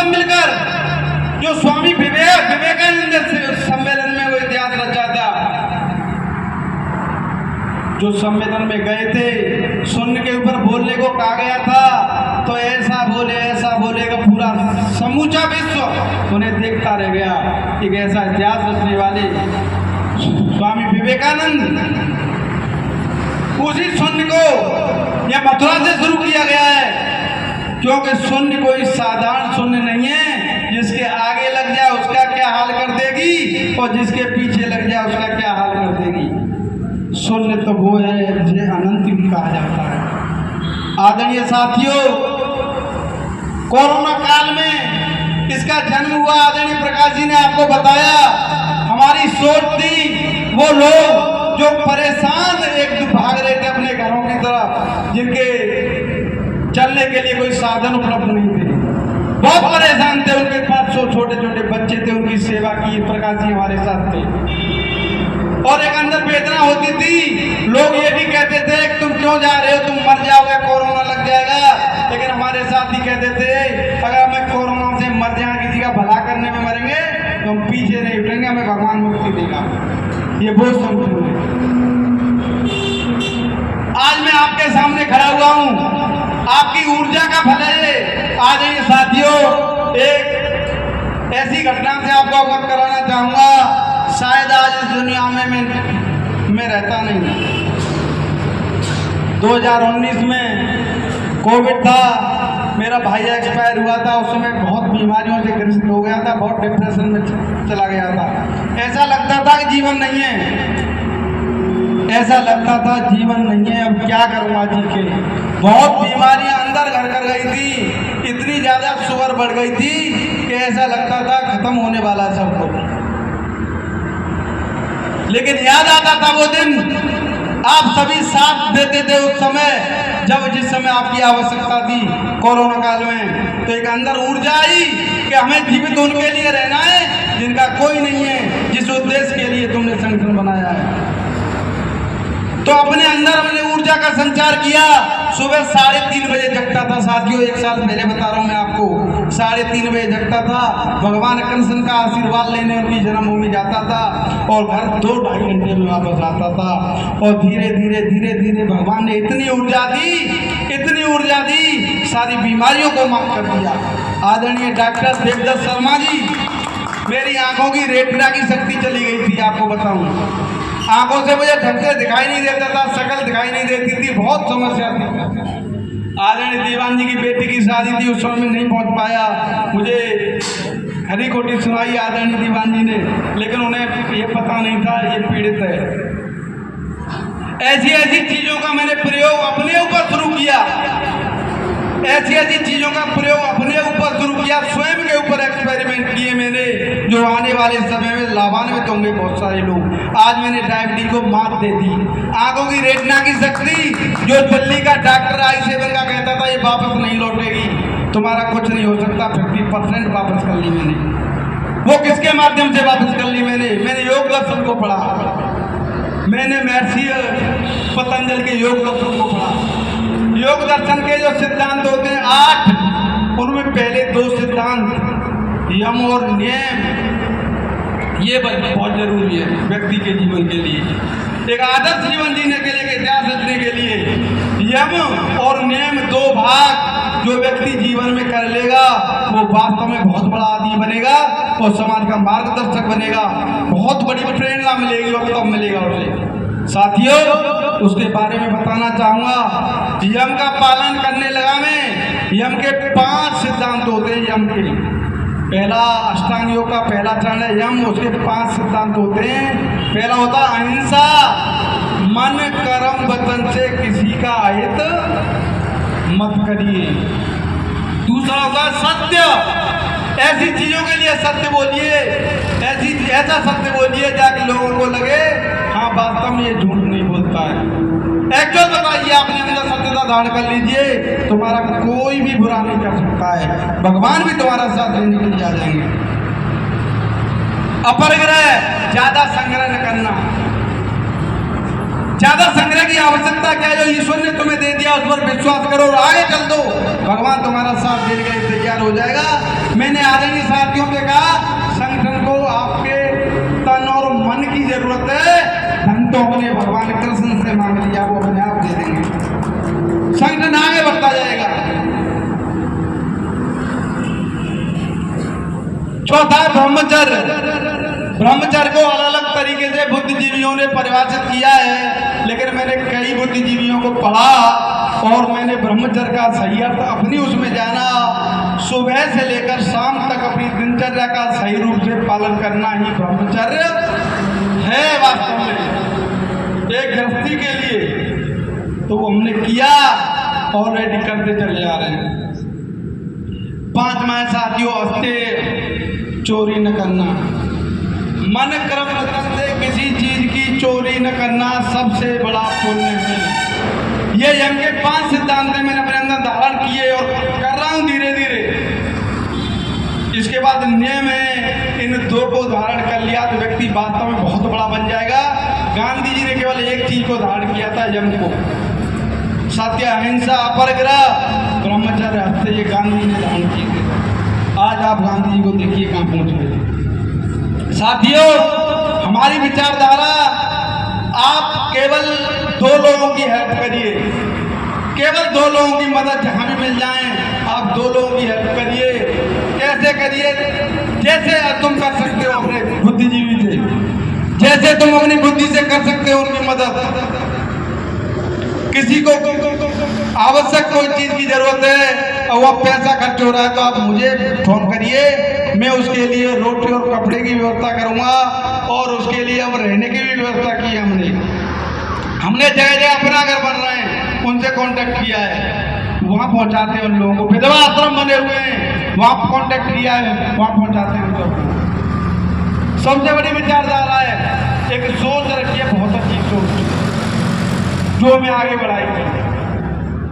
सब मिलकर जो स्वामी विवेकानंद सम्मेलन में वो इतिहास रचा था, जो सम्मेलन में गए थे, शून्य के ऊपर बोलने को कहा गया था, तो ऐसा बोलेगा पूरा समूचा विश्व उन्हें देखता रह गया। एक ऐसा इतिहास रचने वाले स्वामी विवेकानंद, उसी शून्य को यह मथुरा से शुरू किया गया है, क्योंकि शून्य कोई साधारण शून्य नहीं है। जिसके आगे लग जाए उसका क्या हाल कर देगी, और जिसके पीछे लग जाए उसका क्या हाल कर देगी। शून्य तो वो है जिसे अनंत भी कहा जाता है। आदरणीय साथियों, कोरोना काल में इसका जन्म हुआ। आदरणीय प्रकाश जी ने आपको बताया, हमारी सोच थी वो लोग जो परेशान एक भाग रहे थे अपने घरों की तरफ, जिनके चलने के लिए कोई साधन उपलब्ध नहीं थे, बहुत परेशान थे, उनके पास छोटे छोटे बच्चे थे, उनकी सेवा की प्रकाश जी हमारे साथ थे। और एक अंदर वेदना होती थी, लोग ये भी कहते थे कि तुम क्यों जा रहे हो, तुम मर जाओगे, कोरोना लग जाएगा। लेकिन हमारे साथ ही कहते थे, अगर हमें कोरोना से मर जाए, किसी का भला करने में मरेंगे, तो हम पीछे नहीं उठेंगे, हमें भगवान मुक्ति देगा। ये बहुत समझो। आज मैं आपके सामने खड़ा हुआ हूँ, आपकी ऊर्जा का फल है। आज ये साथियों, एक ऐसी घटना से आपको अवगत कराना चाहूंगा। शायद आज इस दुनिया में मैं रहता नहीं। 2019 में कोविड था, मेरा भाई एक्सपायर हुआ था। उस समय बहुत बीमारियों से ग्रसित हो गया था, बहुत डिप्रेशन में चला गया था। ऐसा लगता था कि जीवन नहीं है, ऐसा लगता था जीवन नहीं है, अब क्या करूँगा जी के। बहुत बीमारियां अंदर घर कर गई थी, इतनी ज़्यादा शुगर बढ़ गई थी कि ऐसा लगता था खत्म होने वाला सब कुछ। लेकिन याद आता था वो दिन, आप सभी साथ देते थे उस समय, जिस समय आपकी आवश्यकता थी कोरोना काल में। तो एक अंदर ऊर्जा आई कि हमें जीवित उनके लिए रहना है जिनका कोई नहीं है, जिस उद्देश्य के लिए तुमने संगठन बनाया है। तो अपने अंदर हमने ऊर्जा का संचार किया। सुबह 3:30 बजे जगता था साथियों, 1 साल पहले बता रहा हूँ मैं आपको, 3:30 बजे जगता था, भगवान कृष्ण का आशीर्वाद लेने उनकी जन्मभूमि जाता था, और घर 2-2.5 घंटे में वापस आता था। और धीरे धीरे भगवान ने इतनी ऊर्जा दी, सारी बीमारियों को माफ कर दिया। आदरणीय डॉक्टर देवदत्त शर्मा जी, मेरी आंखों की रेटिना की शक्ति चली गई थी, आपको बताऊं। आंखों से मुझे ढंग से दिखाई नहीं देता था, शक्ल दिखाई नहीं देती थी, बहुत समस्या थी। आदरणीय दीवान जी की बेटी की शादी थी, उस समय में नहीं पहुंच पाया। मुझे हरी कोटी सुनाई आदरणीय दीवान जी ने, लेकिन उन्हें ये पता नहीं था ये पीड़ित है। ऐसी चीजों का मैंने प्रयोग अपने ऊपर शुरू किया, ऐसी चीजों का प्रयोग अपने ऊपर शुरू किया, स्वयं के ऊपर एक्सपेरिमेंट किए मैंने, जो आने वाले समय में लाभान्वित होंगे बहुत सारे लोग। आज मैंने डायबिटीज को मात दे दी। आंखों की रेटिना की शक्ति, जो दिल्ली का डॉक्टर I7 का कहता था ये वापस नहीं लौटेगी, तुम्हारा कुछ नहीं हो सकता, 50% वापस कर ली मैंने। वो किसके माध्यम से वापस कर ली मैंने योग दर्शन को पढ़ा, मैंने महर्षि पतंजलि के योग दर्शन को पढ़ा। योग दर्शन के जो सिद्धांत होते हैं 8, उनमें पहले 2 सिद्धांत यम और नियम, ये बहुत जरूरी है व्यक्ति के जीवन के लिए, एक आदर्श जीवन जीने के लिए, इतिहास रचने के लिए। यम और नियम 2 भाग जो व्यक्ति जीवन में कर लेगा, वो वास्तव में बहुत बड़ा आदमी बनेगा और समाज का मार्गदर्शक बनेगा, बहुत बड़ी प्रेरणा मिलेगी और तब मिलेगा उसे। साथियों, उसके बारे में बताना चाहूँगा। यम का पालन करने लगा मैं। यम के 5 सिद्धांत होते हैं। यम के पहला अष्टांग योग का पहला चरण है यम, उसके 5 सिद्धांत होते हैं। पहला होता है अहिंसा, मन कर्म वचन से किसी का अहित मत करिए। दूसरा होता है सत्य, ऐसी चीजों के लिए सत्य बोलिए, ऐसा सत्य बोलिए जाके लोगों को लगे हाँ वास्तव में ये झूठ नहीं बोलता है। एक्चुअल बताइए, आपने अंदर सत्यता धारण कर लीजिए, तुम्हारा कोई भी बुरा नहीं कर सकता है, भगवान भी तुम्हारा साथ देने के लिए आ जाएंगे। अपरिग्रह, ज्यादा संग्रह न करना। ज्यादा संग्रह की आवश्यकता क्या है? जो ईश्वर ने तुम्हें दे दिया उस पर विश्वास करो और आगे चल दो, भगवान तुम्हारा साथ देने के लिए तैयार हो जाएगा। मैंने आदरणीय साथियों से कहा संगठन को आपके तन और मन की जरूरत है, धन तो अपने भगवान कृष्ण से मांग लिया, वो अपने आप दे देंगे, संगठन आगे बढ़ता जाएगा। चौथा ब्रह्मचर्य। ब्रह्मचर्य को अलग अलग तरीके से बुद्धिजीवियों ने परिभाषित किया है, लेकिन मैंने कई बुद्धिजीवियों को पढ़ा और मैंने ब्रह्मचर्य का सही अर्थ अपनी उसमें जाना। सुबह से लेकर शाम तक अपनी दिनचर्या का सही रूप से पालन करना ही ब्रह्मचर्य है वास्तव में एक गृहस्थी के लिए। तो वो हमने किया, ऑलरेडी करते चले जा रहे हैं। पांचवा साथियों, अस्ते चोरी न करना। मन क्रम से किसी चीज की चोरी न करना सबसे बड़ा पुण्य है। ये यम के 5 सिद्धांत मैंने अपने अंदर धारण किए और कर रहा हूं धीरे धीरे। इसके बाद नियम है, इन 2 को धारण कर लिया तो व्यक्ति वास्तव में बहुत बड़ा बन जाएगा। गांधी जी ने केवल एक चीज को धारण किया था, यम को, सत्य, अहिंसा, अपरिग्रह, ब्रह्मचर्य, हत्या, ये गांधी ने धारण किए थे। आज आप गांधी जी को देखिए कहां पहुंच गए। साथियों, हमारी विचारधारा, आप केवल 2 लोगों की हेल्प करिए, केवल 2 लोगों की मदद जहां भी मिल जाए आप 2 लोगों की हेल्प करिए। कैसे करिए? जैसे तुम कर सकते हो अपने बुद्धिजीवी से, जैसे तुम अपनी बुद्धि से कर सकते हो उनकी मदद। किसी को आवश्यक कोई चीज की जरूरत है और वह पैसा खर्च हो रहा है तो आप मुझे फोन करिए, मैं उसके लिए रोटी और कपड़े की व्यवस्था करूंगा और उसके लिए अब रहने की भी व्यवस्था की है। हमने जगह जगह अपना घर बन रहे हैं, उनसे कांटेक्ट किया है, वहां पहुंचाते हैं उन लोगों को। विधवा आश्रम बने हुए हैं, वहां कांटेक्ट किया है, वहां पहुंचाते हैं उन लोगों को। सबसे बड़ी विचारधारा है, एक सोच रखिए, बहुत अच्छी सोच जो हमें आगे बढ़ाएगी।